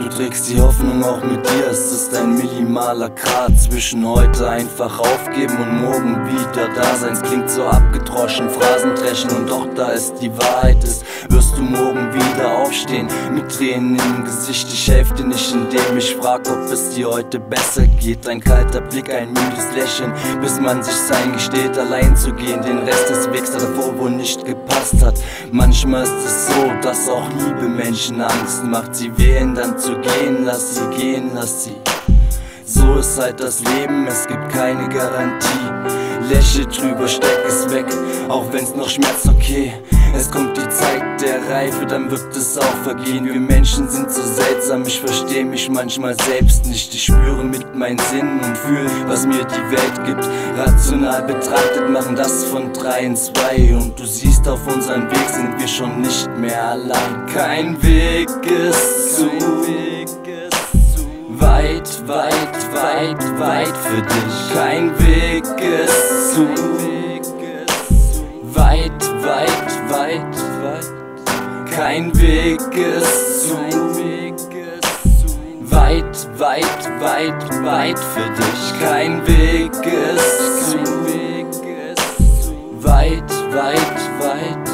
Du trägst die Hoffnung auch mit dir, es ist ein minimaler Grad zwischen heute einfach aufgeben und morgen wieder da sein. Es klingt so abgedroschen, Phrasen dreschen und doch da es die Wahrheit ist, wirst du morgen wieder aufstehen mit Tränen im Gesicht. Ich helfe dir nicht, indem ich frag, ob es dir heute besser geht. Ein kalter Blick, ein müdes Lächeln, bis man sich's eingesteht, allein zu gehen. Den Rest des Wegs davor wohl nicht gepasst hat. Manchmal ist es so, dass auch liebe Menschen Angst macht. Sie wählen dann zu gehen, lass sie gehen, lass sie. So ist halt das Leben, es gibt keine Garantie. Lächel drüber, steck es weg, auch wenn's noch schmerzt, okay. Es kommt die Zeit der Reife, dann wird es auch vergehen. Wir Menschen sind so seltsam, ich versteh mich manchmal selbst nicht. Ich spüre mit meinen Sinnen und fühle, was mir die Welt gibt. Rational betrachtet machen das von 3 in 2. Und du siehst, auf unserem Weg sind wir schon nicht mehr allein. Kein Weg ist zu weit, weit, weit, weit für dich. Kein Weg ist zu weit, weit, weit, weit. Kein Weg ist zu weit, weit, weit, weit für dich. Kein Weg ist zu weit, weit, weit.